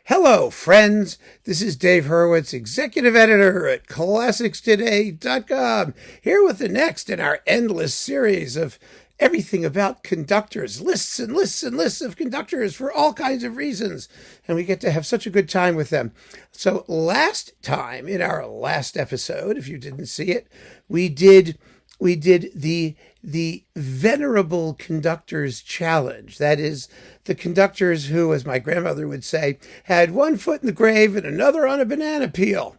Hello, friends. This is Dave Hurwitz, executive editor at ClassicsToday.com, here with the next in our endless series of everything about conductors, lists and lists and lists of conductors for all kinds of reasons, and we get to have such a good time with them. So last time, in our last episode, if you didn't see it, we did the Venerable Conductors Challenge. That is, the conductors who, as my grandmother would say, had one foot in the grave and another on a banana peel.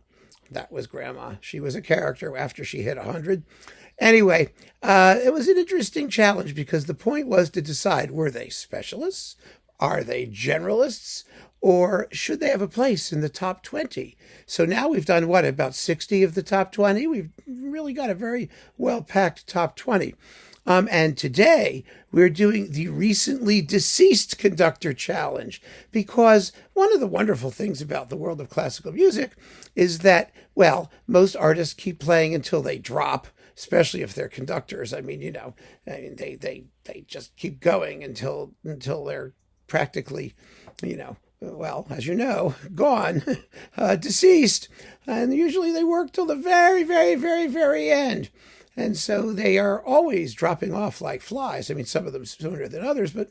That was Grandma. She was a character after she hit 100. Anyway, it was an interesting challenge because the point was to decide, were they specialists? Are they generalists? Or should they have a place in the top 20? So now we've done, about 60 of the top 20? We've really got a very well-packed top 20. And today we're doing the recently deceased conductor challenge, because one of the wonderful things about the world of classical music is that, most artists keep playing until they drop, especially if they're conductors. They just keep going until they're practically, as you know, gone, deceased. And usually they work till the very, very, very, very end. And so they are always dropping off like flies. Some of them sooner than others, but,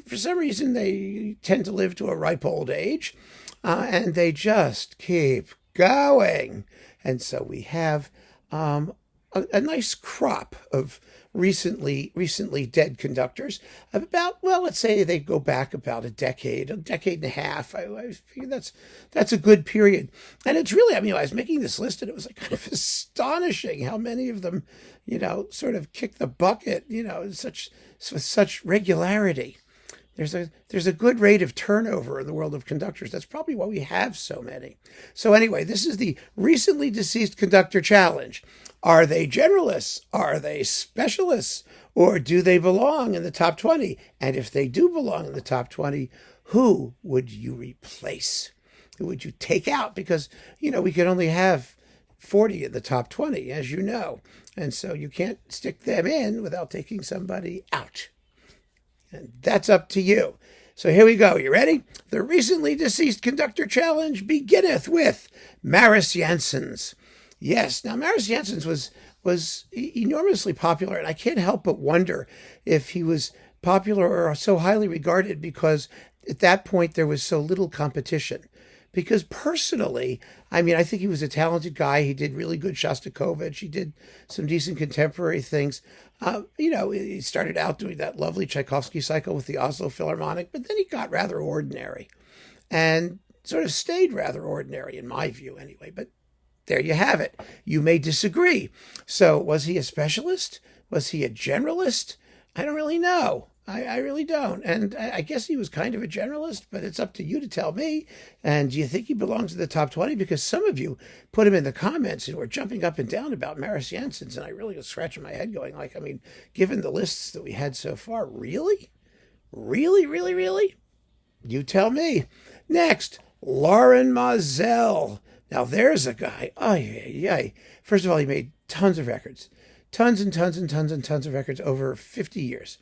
for some reason they tend to live to a ripe old age, and they just keep going. And so we have a nice crop of recently dead conductors. Let's say they go back about a decade and a half. I figure that's a good period. And it's really, I was making this list and it was kind of astonishing how many of them, sort of kick the bucket, with such regularity. There's a good rate of turnover in the world of conductors. That's probably why we have so many. So anyway, this is the recently deceased conductor challenge. Are they generalists? Are they specialists? Or do they belong in the top 20? And if they do belong in the top 20, who would you replace? Who would you take out? Because, we could only have 40 in the top 20, as you know. And so you can't stick them in without taking somebody out. And that's up to you. So here we go. You ready? The recently deceased conductor challenge beginneth with Mariss Jansons. Yes. Now, Mariss Jansons was enormously popular, and I can't help but wonder if he was popular or so highly regarded because at that point there was so little competition. Because personally, I think he was a talented guy. He did really good Shostakovich. He did some decent contemporary things. He started out doing that lovely Tchaikovsky cycle with the Oslo Philharmonic, but then he got rather ordinary and sort of stayed rather ordinary, in my view anyway. But there you have it. You may disagree. So was he a specialist? Was he a generalist? I don't really know. I really don't. And I guess he was kind of a generalist, but it's up to you to tell me. And do you think he belongs to the top 20? Because some of you put him in the comments and were jumping up and down about Mariss Jansons. And I really was scratching my head going given the lists that we had so far, really? Really, really, really? You tell me. Next, Lorin Maazel. Now there's a guy. First of all, he made tons of records. Tons and tons and tons and tons of records over 50 years.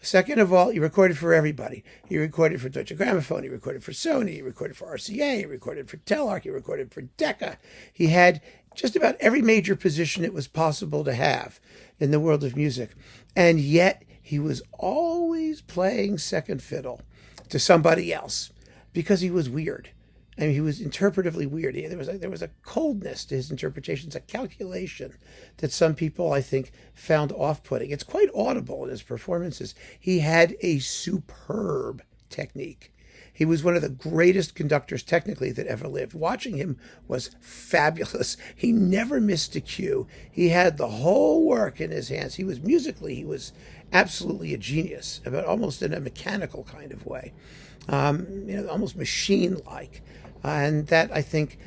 Second of all, he recorded for everybody. He recorded for Deutsche Grammophon, he recorded for Sony, he recorded for RCA, he recorded for Telart, he recorded for Decca. He had just about every major position it was possible to have in the world of music. And yet he was always playing second fiddle to somebody else because he was weird. He was interpretively weird. There was a coldness to his interpretations, a calculation that some people, I think, found off-putting. It's quite audible in his performances. He had a superb technique. He was one of the greatest conductors technically that ever lived. Watching him was fabulous. He never missed a cue. He had the whole work in his hands. He was absolutely a genius, but almost in a mechanical kind of way, almost machine-like. And that, I think,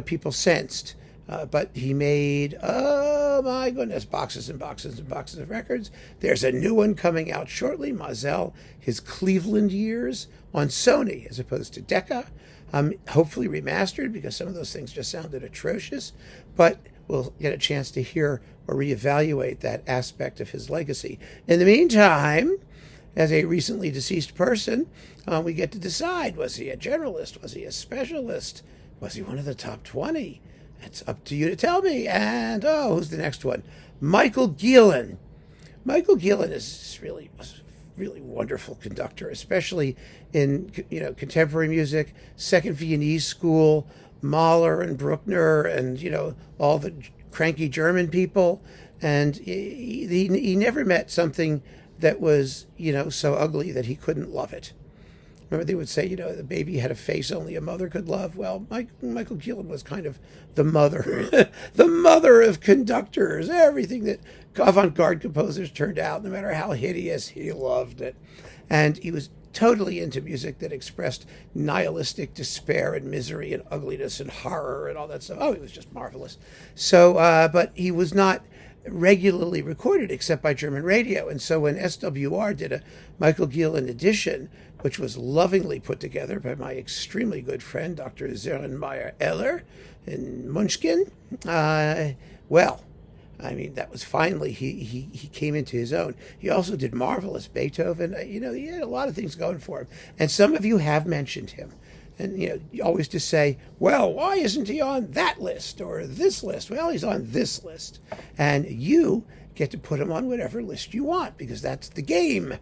people sensed. But he made, oh my goodness, boxes and boxes and boxes of records. There's a new one coming out shortly, Maazel, his Cleveland years on Sony as opposed to Decca. Hopefully remastered because some of those things just sounded atrocious. But we'll get a chance to hear or reevaluate that aspect of his legacy. In the meantime, as a recently deceased person, we get to decide, was he a generalist? Was he a specialist? Was he one of the top 20? It's up to you to tell me. And, who's the next one? Michael Gielen. Michael Gielen was a really wonderful conductor, especially in contemporary music, Second Viennese School, Mahler and Bruckner, and all the cranky German people. And he never met something that was so ugly that he couldn't love it. Remember, they would say, the baby had a face only a mother could love. Well, Michael Gielen was kind of the mother, the mother of conductors. Everything that avant-garde composers turned out, no matter how hideous, he loved it. And he was totally into music that expressed nihilistic despair and misery and ugliness and horror and all that stuff. Oh, he was just marvelous. So, but he was not regularly recorded except by German radio. And so when SWR did a Michael Gielen edition, which was lovingly put together by my extremely good friend, Dr. Sören Meyer-Eller in Munchkin, that was finally, he came into his own. He also did marvelous Beethoven. He had a lot of things going for him. And some of you have mentioned him. And, you always just say, well, why isn't he on that list or this list? Well, he's on this list. And you get to put him on whatever list you want, because that's the game.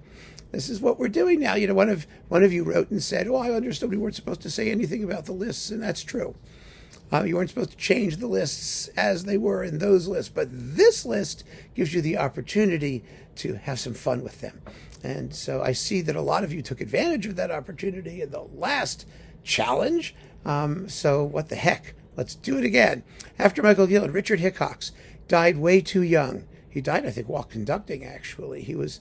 This is what we're doing now. One of you wrote and said, I understood we weren't supposed to say anything about the lists, and that's true. You weren't supposed to change the lists as they were in those lists, but this list gives you the opportunity to have some fun with them. And so I see that a lot of you took advantage of that opportunity in the last challenge. So what the heck? Let's do it again. After Michael Gielen, Richard Hickox died way too young. He died, I think, while conducting, actually. It was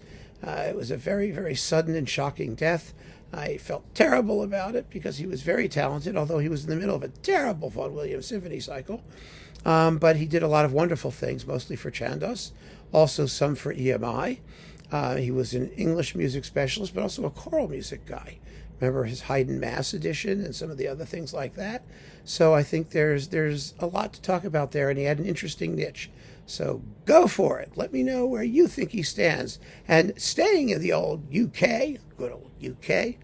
a very, very sudden and shocking death. I felt terrible about it because he was very talented, although he was in the middle of a terrible Vaughan Williams symphony cycle. But he did a lot of wonderful things, mostly for Chandos, also some for EMI. He was an English music specialist, but also a choral music guy. Remember his Haydn Mass edition and some of the other things like that. So I think there's a lot to talk about there, and he had an interesting niche. So go for it. Let me know where you think he stands. And staying in the old UK, good old UK,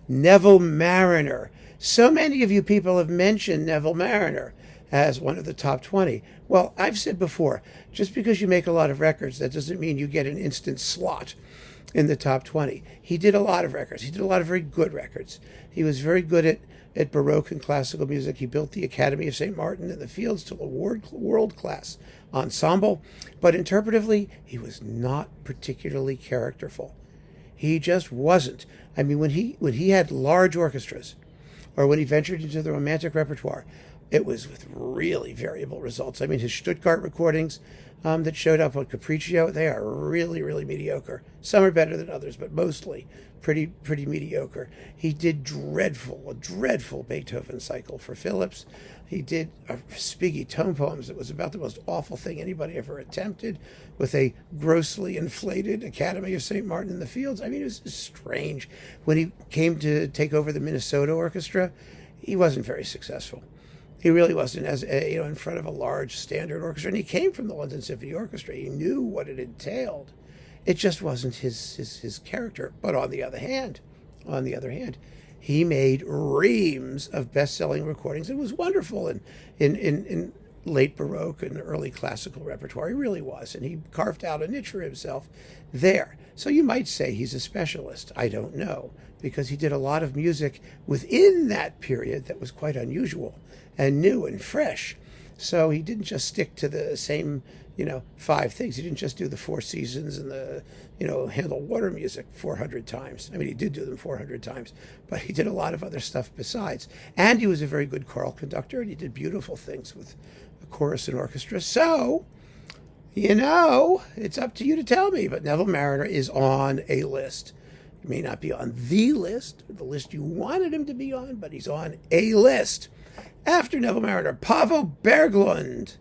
Neville Marriner. So many of you people have mentioned Neville Marriner as one of the top 20. Well, I've said before, just because you make a lot of records, that doesn't mean you get an instant slot in the top 20. He did a lot of records. He did a lot of very good records. He was very good at Baroque and classical music. He built the Academy of St. Martin in the Fields to a world-class ensemble. But interpretively, he was not particularly characterful. He just wasn't. I mean, when he had large orchestras, or when he ventured into the romantic repertoire, it was with really variable results. I mean, his Stuttgart recordings that showed up on Capriccio, they are really, really mediocre. Some are better than others, but mostly pretty mediocre. He did a dreadful Beethoven cycle for Philips. He did a Spiggy tone poems that was about the most awful thing anybody ever attempted, with a grossly inflated Academy of St. Martin in the Fields. I mean, it was strange. When he came to take over the Minnesota Orchestra, he wasn't very successful. He really wasn't, as in front of a large standard orchestra. And he came from the London Symphony Orchestra. He knew what it entailed. It just wasn't his character. But on the other hand, he made reams of best-selling recordings. It was wonderful in late Baroque and early classical repertoire. He really was. And he carved out a niche for himself there. So you might say he's a specialist. I don't know, because he did a lot of music within that period that was quite unusual and new and fresh. So he didn't just stick to the same, 5 things. He didn't just do the Four Seasons and the, Handel water music 400 times. I mean, he did do them 400 times, but he did a lot of other stuff besides. And he was a very good choral conductor, and he did beautiful things with a chorus and orchestra. So, it's up to you to tell me, but Neville Marriner is on a list. He may not be on the list you wanted him to be on, but he's on a list. After Neville Marriner, Paavo Berglund.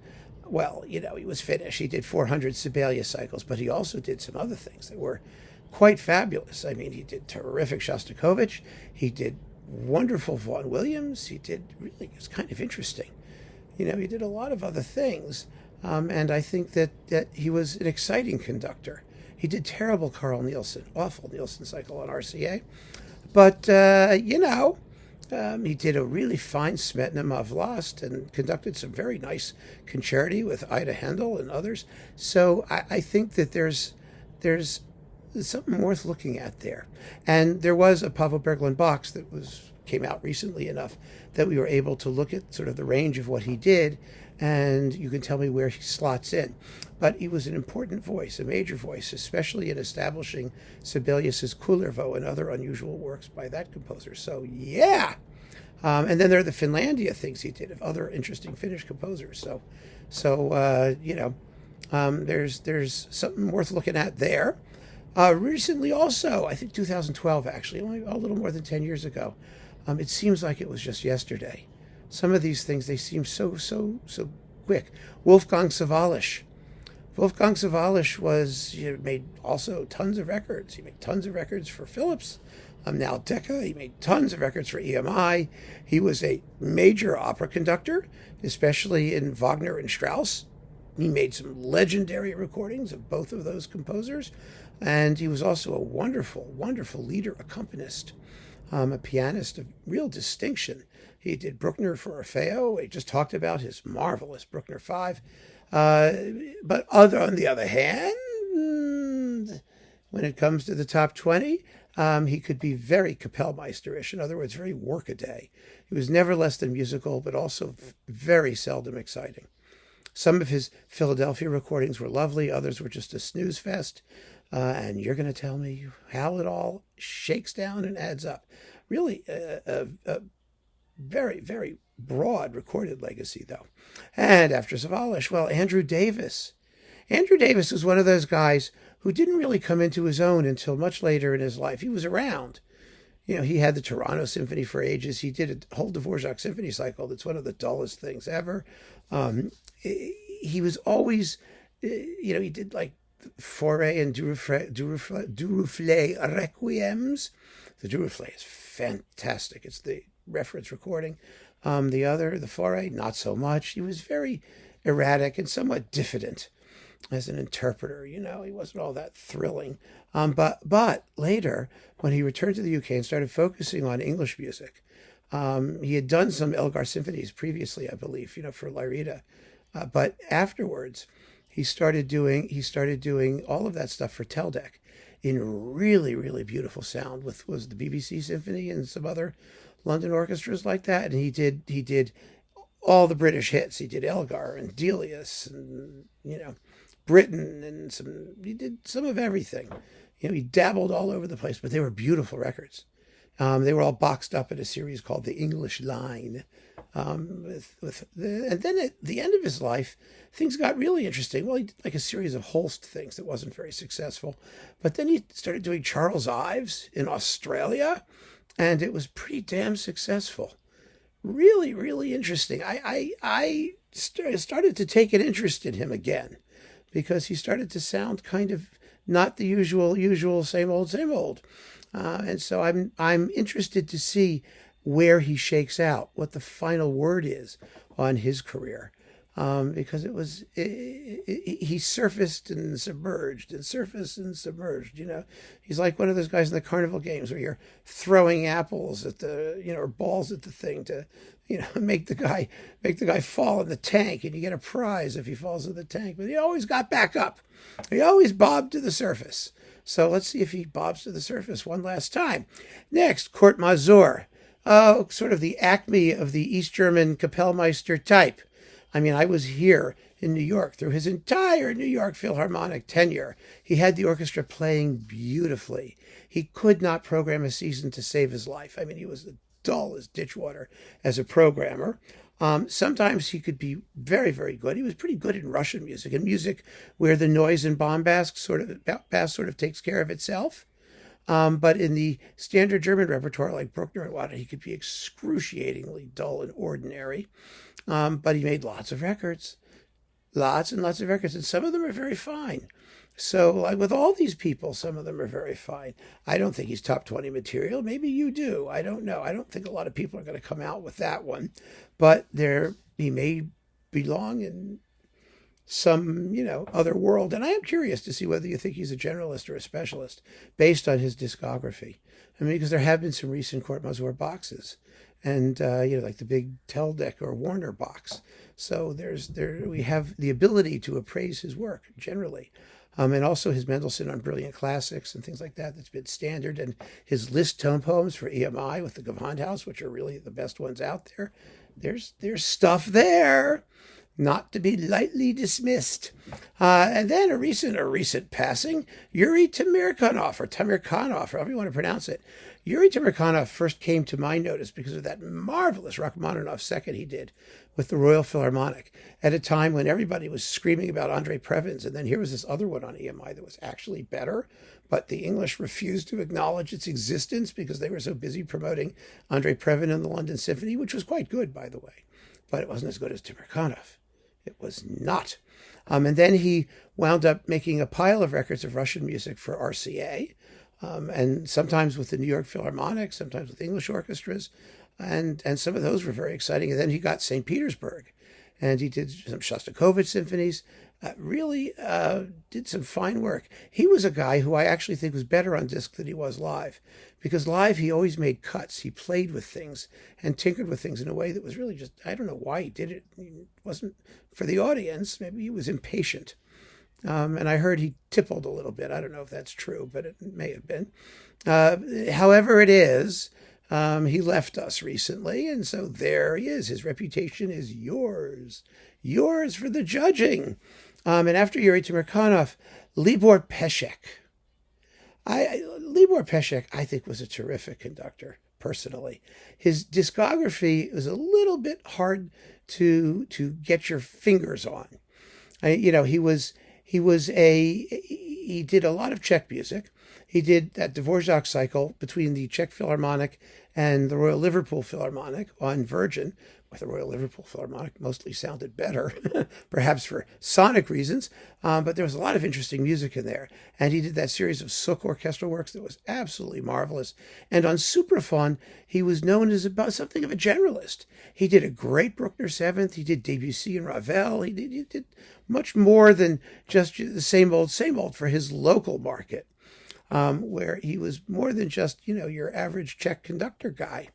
Well, he was Finnish. He did 400 Sibelius cycles, but he also did some other things that were quite fabulous. I mean, he did terrific Shostakovich. He did wonderful Vaughan Williams. It was kind of interesting. He did a lot of other things. And I think that he was an exciting conductor. He did terrible Carl Nielsen, awful Nielsen cycle on RCA. But, he did a really fine Smetana Mavlast and conducted some very nice concerti with Ida Hendel and others. So I think that there's something worth looking at there. And there was a Paavo Berglund box that came out recently enough that we were able to look at sort of the range of what he did, and you can tell me where he slots in. But he was an important voice, a major voice, especially in establishing Sibelius's Kullervo and other unusual works by that composer. So, yeah! And then there are the Finlandia things he did of other interesting Finnish composers. There's something worth looking at there. Recently also, I think 2012 actually, only a little more than 10 years ago, it seems like it was just yesterday. Some of these things, they seem so quick. Wolfgang Sawallisch. Wolfgang Sawallisch made also tons of records. He made tons of records for Philips, now Decca. He made tons of records for EMI. He was a major opera conductor, especially in Wagner and Strauss. He made some legendary recordings of both of those composers. And he was also a wonderful, wonderful leader, accompanist, a pianist of real distinction. He did Bruckner for Orfeo. We just talked about his marvelous Bruckner 5. But on the other hand, when it comes to the top 20, he could be very Kapellmeisterish, in other words, very workaday. He was never less than musical, but also very seldom exciting. Some of his Philadelphia recordings were lovely, others were just a snooze fest. And you're going to tell me how it all shakes down and adds up. Really a very, very broad recorded legacy, though. And after Sawallisch, well, Andrew Davis. Andrew Davis was one of those guys who didn't really come into his own until much later in his life. He was around. He had the Toronto Symphony for ages. He did a whole Dvorak Symphony cycle that's one of the dullest things ever. He was always, he did like Fauré and Duruflé Requiems. The Duruflé is fantastic. It's the reference recording. The Fauré, not so much. He was very erratic and somewhat diffident as an interpreter. He wasn't all that thrilling. But later, when he returned to the UK and started focusing on English music, he had done some Elgar symphonies previously, I believe, for Lyrita. But afterwards, he started doing all of that stuff for Teldec in really, really beautiful sound was the BBC Symphony and some other London orchestras like that. And he did all the British hits. He did Elgar and Delius and, Britain and he did some of everything. He dabbled all over the place, but they were beautiful records. They were all boxed up in a series called The English Line. And then at the end of his life, things got really interesting. Well, he did like a series of Holst things that wasn't very successful. But then he started doing Charles Ives in Australia, and it was pretty damn successful. Really, really interesting. I started to take an interest in him again because he started to sound kind of not the usual, same old. And so I'm interested to see where he shakes out, what the final word is on his career, because he surfaced and submerged and surfaced and submerged. He's like one of those guys in the carnival games where you're throwing apples at or balls at the thing to make the guy fall in the tank, and you get a prize if he falls in the tank. But he always got back up. He always bobbed to the surface. So let's see if he bobs to the surface one last time. Next, Kurt Masur. Sort of the acme of the East German Kapellmeister type. I mean, I was here in New York through his entire New York Philharmonic tenure. He had the orchestra playing beautifully. He could not program a season to save his life. I mean, he was the dull as ditch water as a programmer. Sometimes he could be very, very good. He was pretty good in Russian music, and music where the noise and bombast sort of takes care of itself. But in the standard German repertoire, like Bruckner and Wada, he could be excruciatingly dull and ordinary. But he made lots of records, lots and lots of records, and some of them are very fine. So, like with all these people, some of them are very fine. I don't think he's top 20 material. Maybe you do. I don't know. I don't think a lot of people are going to come out with that one. But he may belong in some, other world. And I am curious to see whether you think he's a generalist or a specialist based on his discography. I mean, because there have been some recent Court Masur boxes, and like the big Teldec or Warner box. So we have the ability to appraise his work generally. And also his Mendelssohn on Brilliant Classics and things like that, that's been standard. And his Liszt tone poems for EMI with the Gewandhaus, which are really the best ones out there. There's stuff there, not to be lightly dismissed. And then a recent passing, Yuri Temirkanov, or Temirkanov, however you want to pronounce it. Yuri Temirkanov first came to my notice because of that marvelous Rachmaninoff second he did with the Royal Philharmonic at a time when everybody was screaming about Andrei Previn's. And then here was this other one on EMI that was actually better, but the English refused to acknowledge its existence because they were so busy promoting Andrei Previn and the London Symphony, which was quite good, by the way, but it wasn't as good as Temirkanov. It was not. And then he wound up making a pile of records of Russian music for RCA, and sometimes with the New York Philharmonic, sometimes with English orchestras, and some of those were very exciting. And then he got St. Petersburg, and he did some Shostakovich symphonies, really did some fine work. He was a guy who I actually think was better on disc than he was live, because live he always made cuts. He played with things and tinkered with things in a way that was really just, I don't know why he did it. It wasn't for the audience. Maybe he was impatient. And I heard he tippled a little bit. I don't know if that's true, but it may have been. However it is, he left us recently, and so there he is. His reputation is yours for the judging. And after Yuri Temirkanov, Libor Pešek. Libor Pešek, I think, was a terrific conductor, personally. His discography was a little bit hard to get your fingers on. He did a lot of Czech music. He did that Dvorak cycle between the Czech Philharmonic and the Royal Liverpool Philharmonic on Virgin, where the Royal Liverpool Philharmonic mostly sounded better, perhaps for sonic reasons, but there was a lot of interesting music in there. And he did that series of Suk orchestral works that was absolutely marvelous. And on Supraphon, he was known as about something of a generalist. He did a great Bruckner Seventh. He did Debussy and Ravel. He did much more than just the same old for his local market, where he was more than just, your average Czech conductor guy.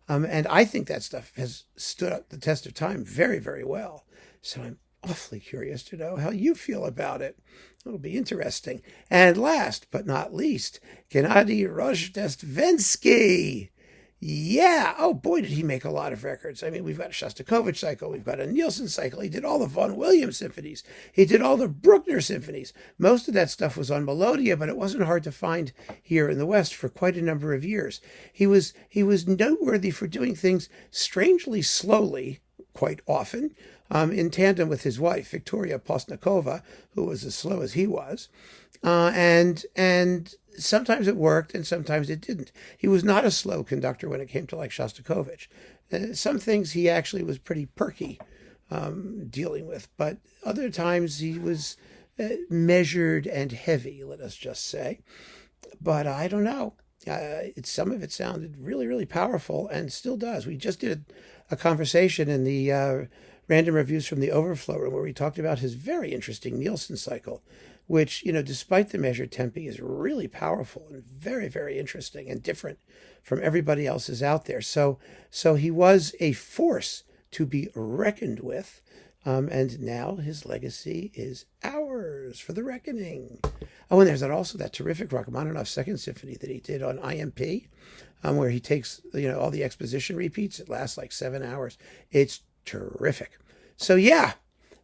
And I think that stuff has stood up the test of time very, very well. So I'm awfully curious to know how you feel about it. It'll be interesting. And last but not least, Gennady Rozhdestvensky. Yeah. Oh, boy, did he make a lot of records. I mean, we've got a Shostakovich cycle. We've got a Nielsen cycle. He did all the Vaughan Williams symphonies. He did all the Bruckner symphonies. Most of that stuff was on Melodia, but it wasn't hard to find here in the West for quite a number of years. He was noteworthy for doing things strangely slowly, quite often, in tandem with his wife, Victoria Postnikova, who was as slow as he was. And sometimes it worked and sometimes it didn't. He was not a slow conductor when it came to like Shostakovich. Some things he actually was pretty perky dealing with, but other times he was measured and heavy, let us just say. But I don't know. Some of it sounded really, really powerful and still does. We just did a conversation in the Random Reviews from the Overflow Room where we talked about his very interesting Nielsen cycle, which, despite the measured tempi, is really powerful and very, very interesting and different from everybody else's out there. So he was a force to be reckoned with, and now his legacy is ours for the reckoning. Oh, and there's also that terrific Rachmaninoff Second Symphony that he did on IMP, where he takes all the exposition repeats. It lasts like 7 hours. It's terrific. So yeah.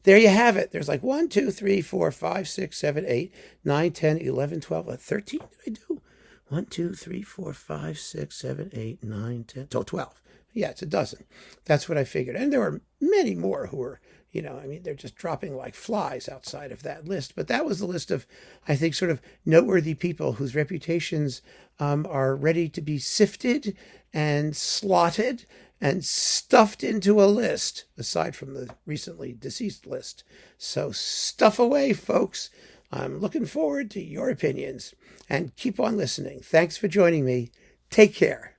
There you have it. There's like 1, 2, 3, 4, 5, 6, 7, 8, 9, 10, 11, 12, 13 did I do? 1, 2, 3, 4, 5, 6, 7, 8, 9, 10, 12. Yeah, it's a dozen. That's what I figured. And there were many more who were, they're just dropping like flies outside of that list. But that was the list of, I think, sort of noteworthy people whose reputations are ready to be sifted and slotted and stuffed into a list, aside from the recently deceased list. So stuff away, folks. I'm looking forward to your opinions. And keep on listening. Thanks for joining me. Take care.